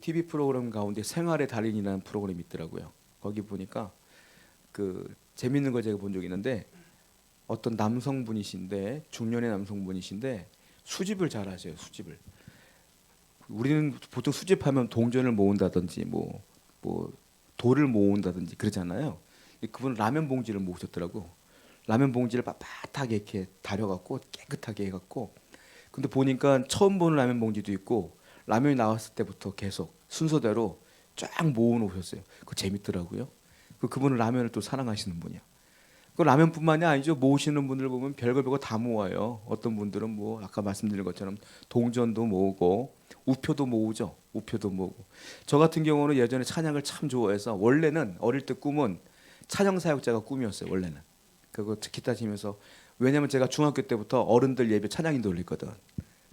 TV 프로그램 가운데 생활의 달인이라는 프로그램이 있더라고요. 거기 보니까 재밌는 걸 제가 본 적이 있는데 어떤 남성분이신데 중년의 남성분이신데 수집을 잘하세요. 수집을. 우리는 보통 수집하면 동전을 모은다든지 뭐 돌을 모은다든지 그러잖아요. 그분은 라면 봉지를 모으셨더라고. 라면 봉지를 빳빳하게 이렇게 다려갖고 깨끗하게 해갖고. 근데 보니까 처음 보는 라면 봉지도 있고 라면이 나왔을 때부터 계속 순서대로 쫙 모으놓으셨어요. 그거 재밌더라고요. 그분은 라면을 또 사랑하시는 분이야. 그 라면뿐만이 아니죠. 모으시는 분들 보면 별걸 별거 다 모아요. 어떤 분들은 뭐 아까 말씀드린 것처럼 동전도 모으고 우표도 모으죠. 우표도 모으고. 저 같은 경우는 예전에 찬양을 참 좋아해서 원래는 어릴 때 꿈은 찬양 사역자가 꿈이었어요. 원래는. 그거 특히 따지면서 왜냐면 제가 중학교 때부터 어른들 예배 찬양인도 올렸거든.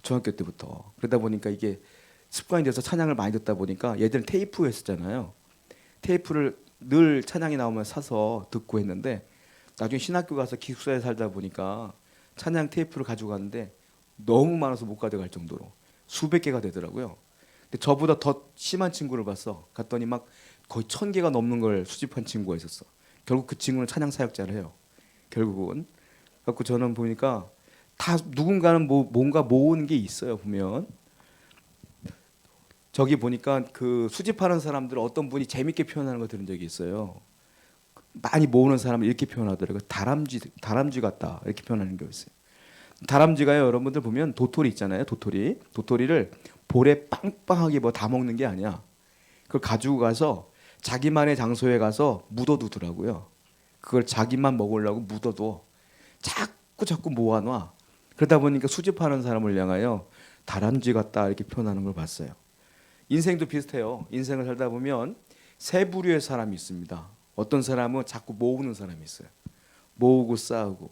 중학교 때부터. 그러다 보니까 이게 습관이 돼서 찬양을 많이 듣다 보니까 예전에 테이프 했었잖아요. 테이프를 늘 찬양이 나오면 사서 듣고 했는데 나중에 신학교 가서 기숙사에 살다 보니까 찬양 테이프를 가지고 갔는데 너무 많아서 못 가져갈 정도로 수백 개가 되더라고요. 근데 저보다 더 심한 친구를 봤어. 갔더니 막 거의 1000개가 넘는 걸 수집한 친구가 있었어. 결국 그 친구는 찬양 사역자를 해요. 결국은. 그래서 저는 보니까 다 누군가는 뭔가 모으는 게 있어요. 보면 저기 보니까 그 수집하는 사람들 어떤 분이 재밌게 표현하는 거 들은 적이 있어요. 많이 모으는 사람을 이렇게 표현하더라고요. 다람쥐 같다 이렇게 표현하는 게 있어요. 다람쥐가요, 여러분들 보면 도토리 있잖아요. 도토리를 볼에 빵빵하게 뭐 다 먹는 게 아니야. 그걸 가지고 가서 자기만의 장소에 가서 묻어두더라고요. 그걸 자기만 먹으려고 묻어둬. 자꾸 모아놔. 그러다 보니까 수집하는 사람을 향하여 다람쥐 같다 이렇게 표현하는 걸 봤어요. 인생도 비슷해요. 인생을 살다 보면 세 부류의 사람이 있습니다. 어떤 사람은 자꾸 모으는 사람이 있어요. 모으고 쌓고.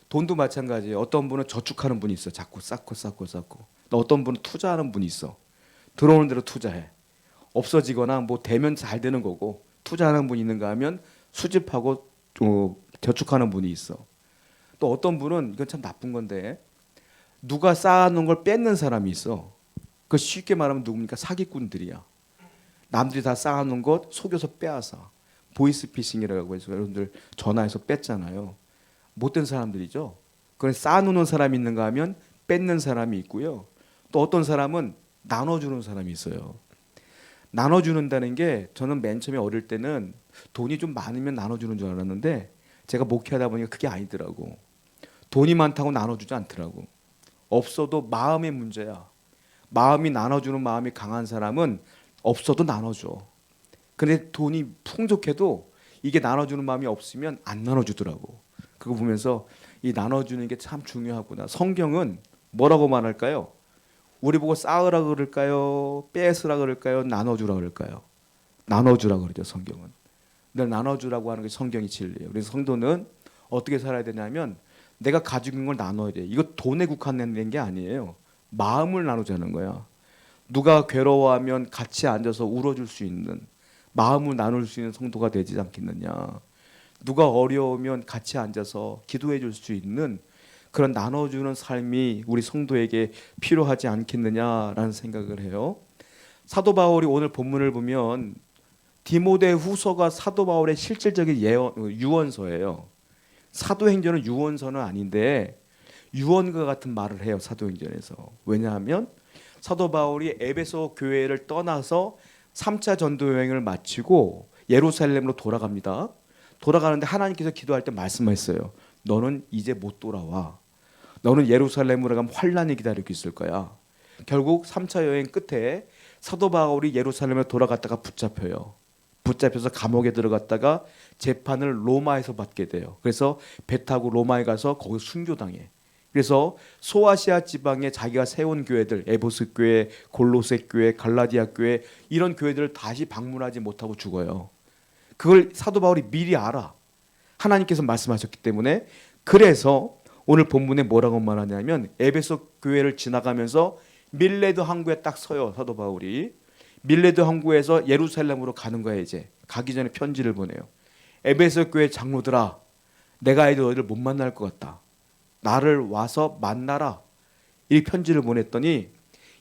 돈도 마찬가지예요. 어떤 분은 저축하는 분이 있어. 자꾸 쌓고. 어떤 분은 투자하는 분이 있어. 들어오는 대로 투자해. 없어지거나 뭐 되면 잘 되는 거고 투자하는 분이 있는가 하면 수집하고 저축하는 분이 있어. 또 어떤 분은 이건 참 나쁜 건데 누가 쌓아놓은 걸 뺏는 사람이 있어. 그 쉽게 말하면 누굽니까? 사기꾼들이야. 남들이 다 쌓아놓은 것 속여서 빼앗아. 보이스피싱이라고 해서 여러분들 전화해서 뺐잖아요. 못된 사람들이죠. 그걸 쌓아놓는 사람이 있는가 하면 뺏는 사람이 있고요. 또 어떤 사람은 나눠주는 사람이 있어요. 나눠주는다는 게 저는 맨 처음에 어릴 때는 돈이 좀 많으면 나눠주는 줄 알았는데 제가 목회하다 보니까 그게 아니더라고. 돈이 많다고 나눠주지 않더라고. 없어도 마음의 문제야. 마음이 나눠주는 마음이 강한 사람은 없어도 나눠줘. 근데 돈이 풍족해도 이게 나눠주는 마음이 없으면 안 나눠주더라고. 그거 보면서 이 나눠주는 게 참 중요하구나. 성경은 뭐라고 말할까요? 우리 보고 쌓으라 그럴까요? 뺏으라 그럴까요? 나눠주라 그럴까요? 나눠주라 그러죠, 성경은. 늘 나눠주라고 하는 게 성경이 진리예요. 그래서 성도는 어떻게 살아야 되냐면 내가 가지고 있는 걸 나눠야 돼. 이거 돈에 국한된 게 아니에요. 마음을 나누자는 거야. 누가 괴로워하면 같이 앉아서 울어줄 수 있는 마음을 나눌 수 있는 성도가 되지 않겠느냐. 누가 어려우면 같이 앉아서 기도해 줄 수 있는 그런 나눠주는 삶이 우리 성도에게 필요하지 않겠느냐라는 생각을 해요. 사도 바울이 오늘 본문을 보면 디모데 후서가 사도 바울의 실질적인 유언서예요. 사도행전은 유언서는 아닌데 유언과 같은 말을 해요. 사도행전에서. 왜냐하면 사도 바울이 에베소 교회를 떠나서 3차 전도 여행을 마치고 예루살렘으로 돌아갑니다. 돌아가는데 하나님께서 기도할 때 말씀하셨어요. 너는 이제 못 돌아와. 너는 예루살렘으로 가면 환란이 기다리고 있을 거야. 결국 3차 여행 끝에 사도 바울이 예루살렘에 돌아갔다가 붙잡혀요. 붙잡혀서 감옥에 들어갔다가 재판을 로마에서 받게 돼요. 그래서 배 타고 로마에 가서 거기 순교당해. 그래서 소아시아 지방에 자기가 세운 교회들, 에베소 교회, 골로새 교회, 갈라디아 교회 이런 교회들을 다시 방문하지 못하고 죽어요. 그걸 사도 바울이 미리 알아. 하나님께서 말씀하셨기 때문에. 그래서 오늘 본문에 뭐라고 말하냐면 에베소 교회를 지나가면서 밀레도 항구에 딱 서요. 사도 바울이. 밀레도 항구에서 예루살렘으로 가는 거야. 이제 가기 전에 편지를 보내요. 에베소 교회 장로들아, 내가 이제 너희를 못 만날 것 같다. 나를 와서 만나라. 이 편지를 보냈더니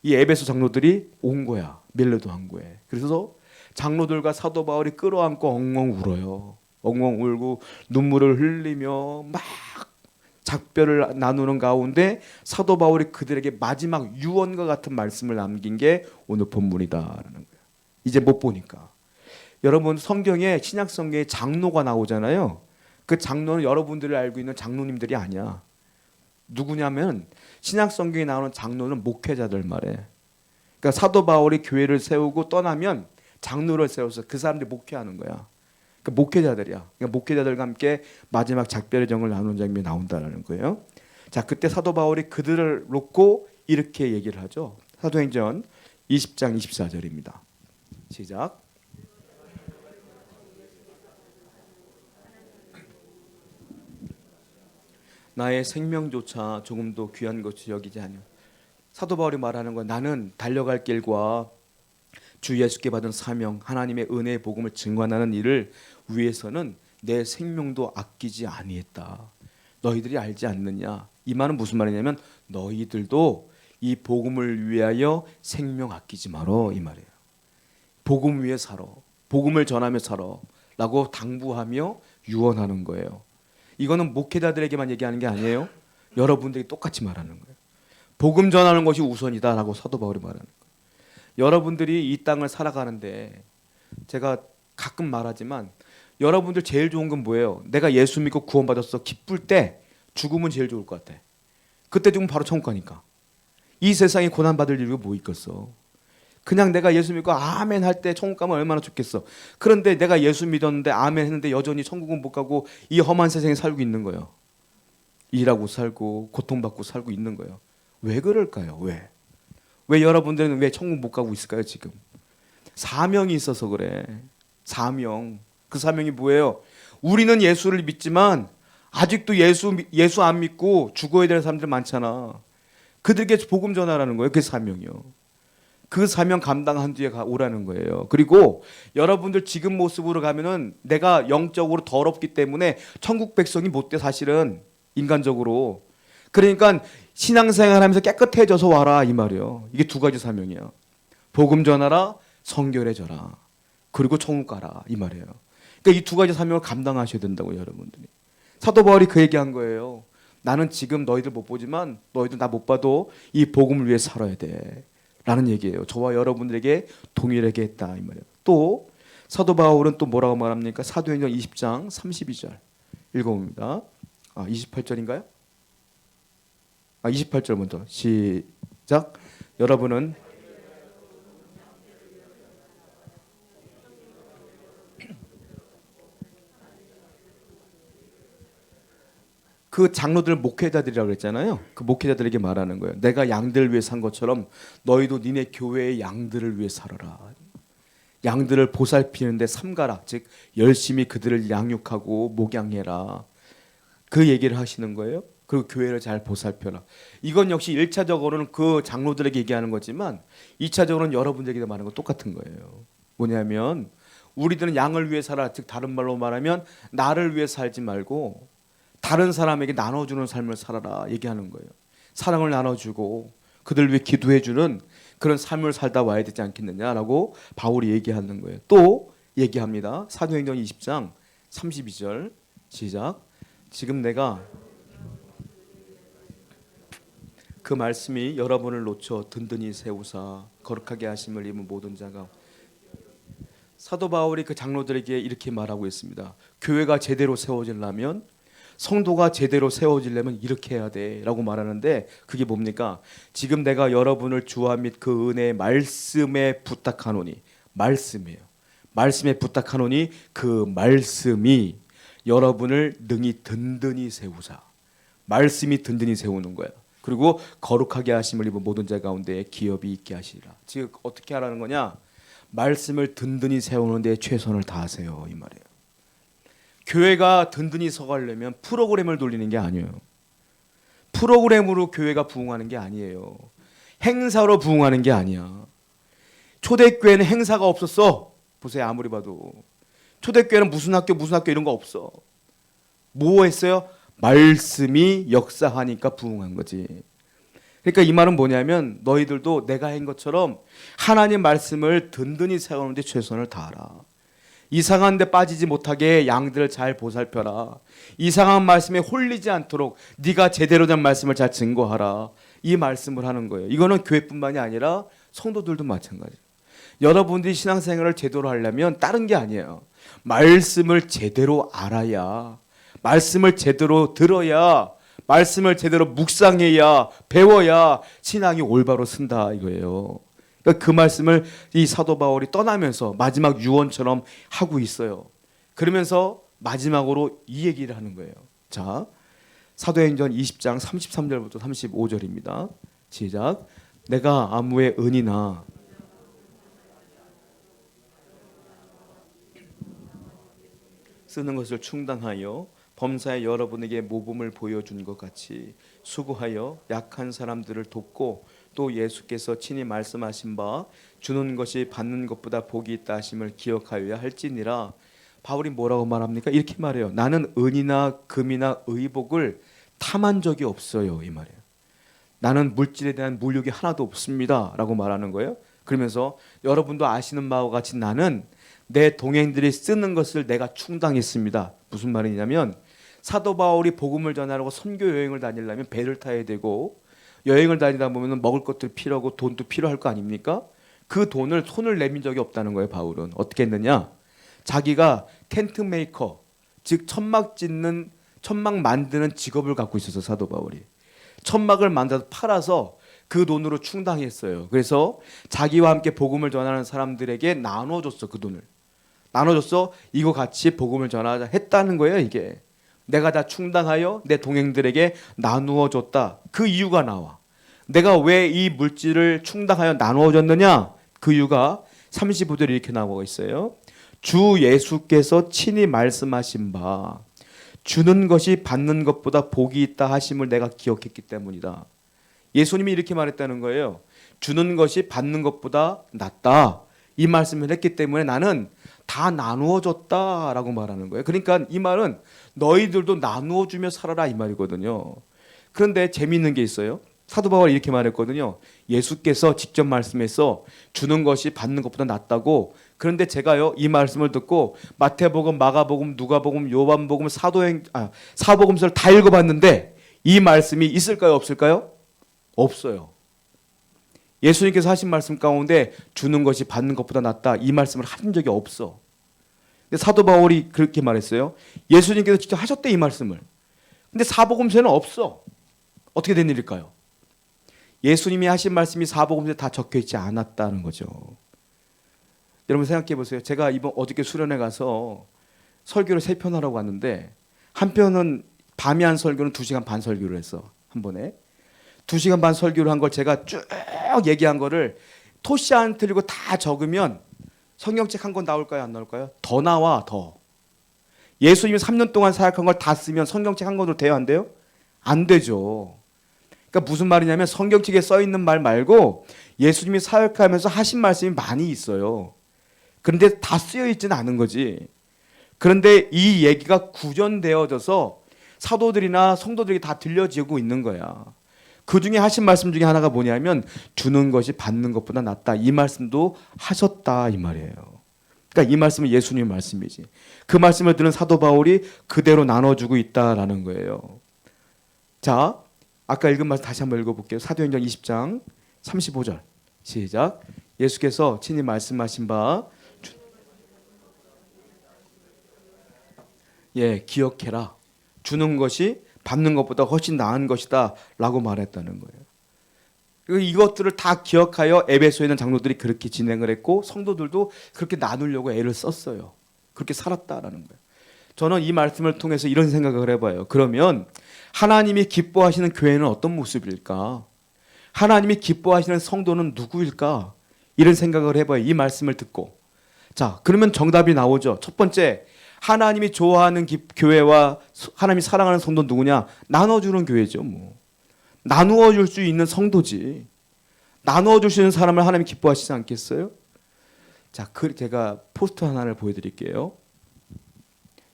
이 에베소 장로들이 온 거야. 밀레도 항구에. 그래서 장로들과 사도 바울이 끌어안고 엉엉 울어요. 엉엉 울고 눈물을 흘리며 막 작별을 나누는 가운데 사도 바울이 그들에게 마지막 유언과 같은 말씀을 남긴 게 오늘 본문이다라는 거예요. 이제 못 보니까. 여러분 성경에 신약 성경에 장로가 나오잖아요. 그 장로는 여러분들이 알고 있는 장로님들이 아니야. 누구냐면 신약 성경에 나오는 장로는 목회자들 말해. 그러니까 사도 바울이 교회를 세우고 떠나면 장로를 세워서 그 사람들이 목회하는 거야. 그러니까 목회자들이야. 그러니까 목회자들과 함께 마지막 작별의 정을 나누는 장면이 나온다는 거예요. 자, 그때 사도 바울이 그들을 놓고 이렇게 얘기를 하죠. 사도행전 20장 24절입니다. 시작. 나의 생명조차 조금도 귀한 것이 여기지 않으. 사도 바울이 말하는 건 나는 달려갈 길과 주 예수께 받은 사명, 하나님의 은혜의 복음을 증거하는 일을 위해서는 내 생명도 아끼지 아니했다. 너희들이 알지 않느냐? 이 말은 무슨 말이냐면 너희들도 이 복음을 위하여 생명 아끼지 말어 이 말이에요. 복음 위에 살아. 복음을 전하며 살아. 라고 당부하며 유언하는 거예요. 이거는 목회자들에게만 얘기하는 게 아니에요. 여러분들이 똑같이 말하는 거예요. 복음 전하는 것이 우선이다라고 사도 바울이 말하는 거예요. 여러분들이 이 땅을 살아가는데 제가 가끔 말하지만 여러분들 제일 좋은 건 뭐예요? 내가 예수 믿고 구원받았어. 기쁠 때 죽으면 제일 좋을 것 같아. 그때 죽으면 바로 천국 가니까. 이 세상에 고난받을 일이 뭐 있겠어. 그냥 내가 예수 믿고 아멘 할 때 천국 가면 얼마나 좋겠어. 그런데 내가 예수 믿었는데 아멘 했는데 여전히 천국은 못 가고 이 험한 세상에 살고 있는 거예요. 일하고 살고 고통받고 살고 있는 거예요. 왜 그럴까요? 왜 여러분들은 왜 천국 못 가고 있을까요 지금? 사명이 있어서 그래. 사명. 그 사명이 뭐예요? 우리는 예수를 믿지만 아직도 예수 안 믿고 죽어야 되는 사람들 많잖아. 그들에게 복음 전하라는 거예요. 그게 사명이요. 그 사명 감당한 뒤에 오라는 거예요. 그리고 여러분들 지금 모습으로 가면은 내가 영적으로 더럽기 때문에 천국 백성이 못 돼 사실은 인간적으로. 그러니까 신앙생활하면서 깨끗해져서 와라 이 말이에요. 이게 두 가지 사명이야. 복음 전하라, 성결해져라. 그리고 천국 가라 이 말이에요. 그러니까 이 두 가지 사명을 감당하셔야 된다고 여러분들이. 사도 바울이 그 얘기한 거예요. 나는 지금 너희들 못 보지만 너희들 나 못 봐도 이 복음을 위해 살아야 돼. 라는 얘기예요. 저와 여러분들에게 동일하게 했다 이 말이에요. 또 사도 바울은 또 뭐라고 말합니까? 사도행전 20장 32절 읽어봅니다. 28절인가요? 28절 먼저 시작. 여러분은 그 장로들 목회자들이라고 그랬잖아요. 그 목회자들에게 말하는 거예요. 내가 양들을 위해 산 것처럼 너희도 니네 교회의 양들을 위해 살아라. 양들을 보살피는데 삼가라. 즉 열심히 그들을 양육하고 목양해라. 그 얘기를 하시는 거예요. 그리고 교회를 잘 보살펴라. 이건 역시 1차적으로는 그 장로들에게 얘기하는 거지만 2차적으로는 여러분들에게 말하는 거 똑같은 거예요. 뭐냐면 우리들은 양을 위해 살아. 즉 다른 말로 말하면 나를 위해 살지 말고 다른 사람에게 나눠주는 삶을 살아라 얘기하는 거예요. 사랑을 나눠주고 그들 위해 기도해주는 그런 삶을 살다 와야 되지 않겠느냐라고 바울이 얘기하는 거예요. 또 얘기합니다. 사도행전 20장 32절 시작. 지금 내가 그 말씀이 여러분을 놓쳐 든든히 세우사 거룩하게 하심을 입은 모든 자가. 사도 바울이 그 장로들에게 이렇게 말하고 있습니다. 교회가 제대로 세워지려면 성도가 제대로 세워지려면 이렇게 해야 돼 라고 말하는데 그게 뭡니까? 지금 내가 여러분을 주와 및 그 은혜의 말씀에 부탁하노니 말씀이에요. 말씀에 부탁하노니 그 말씀이 여러분을 능히 든든히 세우사. 말씀이 든든히 세우는 거야. 그리고 거룩하게 하심을 입은 모든 자 가운데 기업이 있게 하시리라. 즉 어떻게 하라는 거냐? 말씀을 든든히 세우는 데 최선을 다하세요 이 말이에요. 교회가 든든히 서가려면 프로그램을 돌리는 게 아니에요. 프로그램으로 교회가 부흥하는 게 아니에요. 행사로 부흥하는 게 아니야. 초대교회는 행사가 없었어. 보세요. 아무리 봐도. 초대교회는 무슨 학교 이런 거 없어. 뭐 했어요? 말씀이 역사하니까 부흥한 거지. 그러니까 이 말은 뭐냐면 너희들도 내가 한 것처럼 하나님 말씀을 든든히 세우는데 최선을 다하라. 이상한 데 빠지지 못하게 양들을 잘 보살펴라. 이상한 말씀에 홀리지 않도록 네가 제대로 된 말씀을 잘 증거하라. 이 말씀을 하는 거예요. 이거는 교회뿐만이 아니라 성도들도 마찬가지예요. 여러분들이 신앙생활을 제대로 하려면 다른 게 아니에요. 말씀을 제대로 알아야, 말씀을 제대로 들어야, 말씀을 제대로 묵상해야, 배워야 신앙이 올바로 쓴다 이거예요. 그러니까 그 말씀을 이 사도 바울이 떠나면서 마지막 유언처럼 하고 있어요. 그러면서 마지막으로 이 얘기를 하는 거예요. 자, 사도행전 20장 33절부터 35절입니다. 시작. 내가 아무의 은이나 쓰는 것을 충당하여 범사에 여러분에게 모범을 보여준 것 같이 수고하여 약한 사람들을 돕고 또 예수께서 친히 말씀하신 바 주는 것이 받는 것보다 복이 있다 하심을 기억하여야 할지니라. 바울이 뭐라고 말합니까? 이렇게 말해요. 나는 은이나 금이나 의복을 탐한 적이 없어요. 이 말이에요. 나는 물질에 대한 물욕이 하나도 없습니다 라고 말하는 거예요. 그러면서 여러분도 아시는 바와 같이 나는 내 동행들이 쓰는 것을 내가 충당했습니다. 무슨 말이냐면 사도 바울이 복음을 전하려고 선교 여행을 다니려면 배를 타야 되고 여행을 다니다 보면 먹을 것도 필요하고 돈도 필요할 거 아닙니까? 그 돈을 손을 내민 적이 없다는 거예요. 바울은 어떻게 했느냐? 자기가 텐트 메이커, 즉 천막 만드는 직업을 갖고 있어서 사도 바울이 천막을 만들어서 팔아서 그 돈으로 충당했어요. 그래서 자기와 함께 복음을 전하는 사람들에게 나눠줬어. 그 돈을 나눠줬어. 이거 같이 복음을 전하자 했다는 거예요. 이게 내가 다 충당하여 내 동행들에게 나누어 줬다. 그 이유가 나와. 내가 왜 이 물질을 충당하여 나누어 줬느냐? 그 이유가 35절에 이렇게 나오고 있어요. 주 예수께서 친히 말씀하신 바 주는 것이 받는 것보다 복이 있다 하심을 내가 기억했기 때문이다. 예수님이 이렇게 말했다는 거예요. 주는 것이 받는 것보다 낫다. 이 말씀을 했기 때문에 나는 다 나누어 줬다라고 말하는 거예요. 그러니까 이 말은 너희들도 나누어 주며 살아라 이 말이거든요. 그런데 재미있는 게 있어요. 사도 바울이 이렇게 말했거든요. 예수께서 직접 말씀해서 주는 것이 받는 것보다 낫다고. 그런데 제가요 이 말씀을 듣고 마태복음, 마가복음, 누가복음, 요한복음, 사복음서를 다 읽어봤는데 이 말씀이 있을까요, 없을까요? 없어요. 예수님께서 하신 말씀 가운데 주는 것이 받는 것보다 낫다 이 말씀을 하신 적이 없어. 근데 사도 바울이 그렇게 말했어요. 예수님께서 직접 하셨대 이 말씀을. 근데 사복음서에는 없어. 어떻게 된 일일까요? 예수님이 하신 말씀이 사복음서에 다 적혀 있지 않았다는 거죠. 여러분 생각해 보세요. 제가 어저께 수련회 가서 설교를 3편 하라고 왔는데 한 편은 밤에 한 설교는 2시간 반 설교를 했어. 한 번에 2시간 반 설교를 한 걸 제가 쭉 얘기한 거를 토시 안 틀리고 다 적으면 성경책 한 권 나올까요, 안 나올까요? 더 나와. 더. 예수님이 3년 동안 사역한 걸 다 쓰면 성경책 한 권으로 돼요, 안 돼요? 안 되죠. 그러니까 무슨 말이냐면 성경책에 써 있는 말 말고 예수님이 사역하면서 하신 말씀이 많이 있어요. 그런데 다 쓰여 있지는 않은 거지. 그런데 이 얘기가 구전되어져서 사도들이나 성도들에게 다 들려지고 있는 거야. 그 중에 하신 말씀 중에 하나가 뭐냐면 주는 것이 받는 것보다 낫다. 이 말씀도 하셨다 이 말이에요. 그러니까 이 말씀은 예수님의 말씀이지. 그 말씀을 들은 사도 바울이 그대로 나눠주고 있다라는 거예요. 자, 아까 읽은 말씀 다시 한번 읽어볼게요. 사도행전 20장 35절 시작. 예수께서 친히 말씀하신 바 기억해라. 주는 것이 받는 것보다 훨씬 나은 것이다 라고 말했다는 거예요. 이것들을 다 기억하여 에베소에 있는 장로들이 그렇게 진행을 했고 성도들도 그렇게 나누려고 애를 썼어요. 그렇게 살았다라는 거예요. 저는 이 말씀을 통해서 이런 생각을 해봐요. 그러면 하나님이 기뻐하시는 교회는 어떤 모습일까? 하나님이 기뻐하시는 성도는 누구일까? 이런 생각을 해봐요. 이 말씀을 듣고. 자, 그러면 정답이 나오죠. 첫 번째, 하나님이 좋아하는 교회와 하나님이 사랑하는 성도 누구냐? 나눠주는 교회죠. 뭐 나누어 줄 수 있는 성도지. 나누어 주시는 사람을 하나님이 기뻐하시지 않겠어요? 자, 제가 포스터 하나를 보여드릴게요.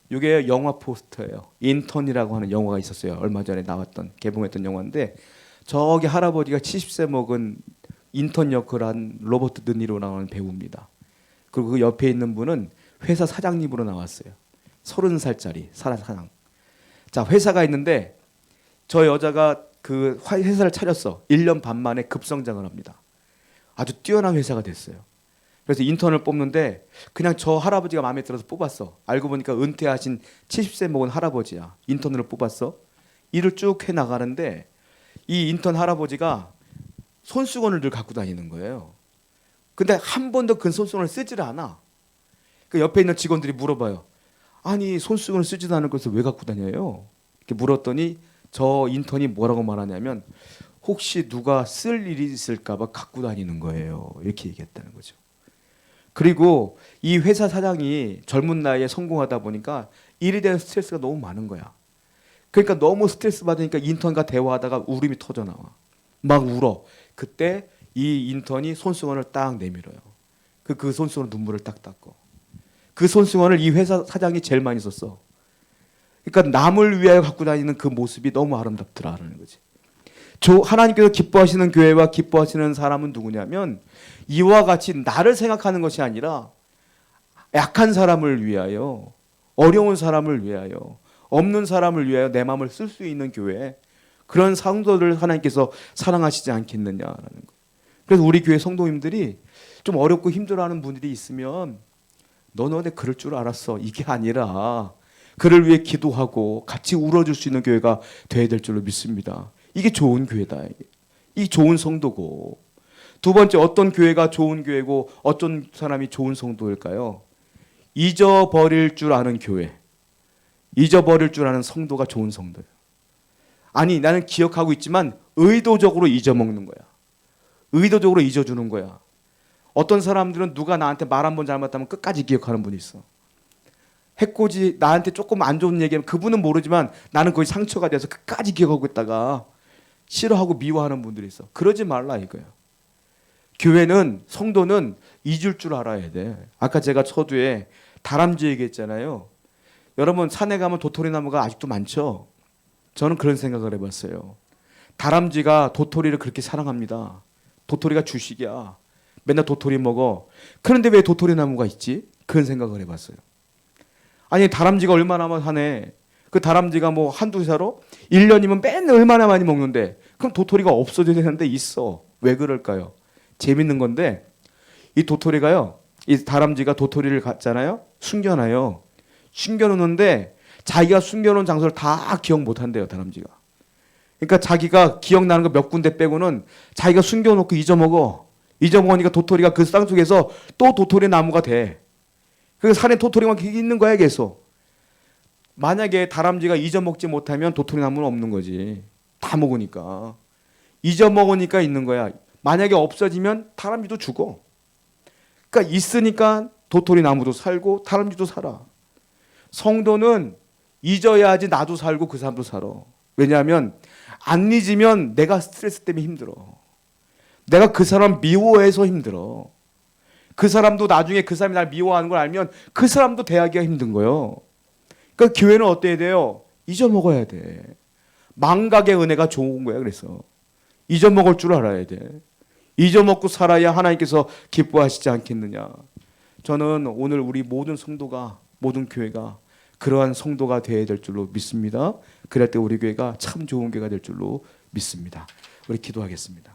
이게 영화 포스터예요. 인턴이라고 하는 영화가 있었어요. 얼마 전에 나왔던 개봉했던 영화인데 저기 할아버지가 70세 먹은 인턴 역을 한 로버트 드니로 나오는 배우입니다. 그리고 그 옆에 있는 분은 회사 사장님으로 나왔어요. 30살짜리 사장. 자, 회사가 있는데 저 여자가 그 회사를 차렸어. 1년 반 만에 급성장을 합니다. 아주 뛰어난 회사가 됐어요. 그래서 인턴을 뽑는데 그냥 저 할아버지가 마음에 들어서 뽑았어. 알고 보니까 은퇴하신 70세 먹은 할아버지야. 인턴으로 뽑았어. 일을 쭉 해 나가는데 이 인턴 할아버지가 손수건을 늘 갖고 다니는 거예요. 근데 한 번도 그 손수건을 쓰지를 않아. 그 옆에 있는 직원들이 물어봐요. 아니 손수건을 쓰지도 않을 것을 왜 갖고 다녀요? 이렇게 물었더니 저 인턴이 뭐라고 말하냐면 혹시 누가 쓸 일이 있을까 봐 갖고 다니는 거예요. 이렇게 얘기했다는 거죠. 그리고 이 회사 사장이 젊은 나이에 성공하다 보니까 일에 대한 스트레스가 너무 많은 거야. 그러니까 너무 스트레스 받으니까 인턴과 대화하다가 울음이 터져 나와. 막 울어. 그때 이 인턴이 손수건을 딱 내밀어요. 그 손수건 눈물을 딱 닦고. 그 손수건을 이 회사 사장이 제일 많이 썼어. 그러니까 남을 위하여 갖고 다니는 그 모습이 너무 아름답더라라는 거지. 하나님께서 기뻐하시는 교회와 기뻐하시는 사람은 누구냐면 이와 같이 나를 생각하는 것이 아니라 약한 사람을 위하여, 어려운 사람을 위하여, 없는 사람을 위하여 내 마음을 쓸 수 있는 교회, 그런 성도들을 하나님께서 사랑하시지 않겠느냐라는 거예요. 그래서 우리 교회 성도님들이 좀 어렵고 힘들어하는 분들이 있으면 너네 그럴 줄 알았어. 이게 아니라 그를 위해 기도하고 같이 울어줄 수 있는 교회가 되어야 될 줄로 믿습니다. 이게 좋은 교회다. 이 좋은 성도고. 두 번째, 어떤 교회가 좋은 교회고 어떤 사람이 좋은 성도일까요? 잊어버릴 줄 아는 교회, 잊어버릴 줄 아는 성도가 좋은 성도예요. 아니 나는 기억하고 있지만 의도적으로 잊어먹는 거야. 의도적으로 잊어주는 거야. 어떤 사람들은 누가 나한테 말 한 번 잘못하면 끝까지 기억하는 분이 있어. 해코지 나한테 조금 안 좋은 얘기하면 그분은 모르지만 나는 거의 상처가 돼서 끝까지 기억하고 있다가 싫어하고 미워하는 분들이 있어. 그러지 말라 이거야. 교회는, 성도는 잊을 줄 알아야 돼. 아까 제가 서두에 다람쥐 얘기했잖아요. 여러분 산에 가면 도토리 나무가 아직도 많죠. 저는 그런 생각을 해봤어요. 다람쥐가 도토리를 그렇게 사랑합니다. 도토리가 주식이야. 맨날 도토리 먹어. 그런데 왜 도토리 나무가 있지? 그런 생각을 해봤어요. 아니 다람쥐가 얼마나 하네. 그 다람쥐가 뭐 한두 사로 1년이면 맨날 얼마나 많이 먹는데 그럼 도토리가 없어져야 되는데 있어. 왜 그럴까요? 재밌는 건데 이 도토리가요. 이 다람쥐가 도토리를 갖잖아요. 숨겨놔요. 숨겨놓는데 자기가 숨겨놓은 장소를 다 기억 못한대요. 다람쥐가. 그러니까 자기가 기억나는 거 몇 군데 빼고는 자기가 숨겨놓고 잊어먹어. 잊어먹으니까 도토리가 그 땅속에서 또 도토리 나무가 돼. 그 산에 도토리만 있는 거야 계속. 만약에 다람쥐가 잊어먹지 못하면 도토리 나무는 없는 거지. 다 먹으니까. 잊어먹으니까 있는 거야. 만약에 없어지면 다람쥐도 죽어. 그러니까 있으니까 도토리 나무도 살고 다람쥐도 살아. 성도는 잊어야지 나도 살고 그 사람도 살아. 왜냐하면 안 잊으면 내가 스트레스 때문에 힘들어. 내가 그 사람 미워해서 힘들어. 그 사람도 나중에 그 사람이 날 미워하는 걸 알면 그 사람도 대하기가 힘든 거예요. 그러니까 교회는 어때야 돼요? 잊어먹어야 돼. 망각의 은혜가 좋은 거야. 그래서 잊어먹을 줄 알아야 돼. 잊어먹고 살아야 하나님께서 기뻐하시지 않겠느냐. 저는 오늘 우리 모든 성도가, 모든 교회가 그러한 성도가 되어야 될 줄로 믿습니다. 그럴 때 우리 교회가 참 좋은 교회가 될 줄로 믿습니다. 우리 기도하겠습니다.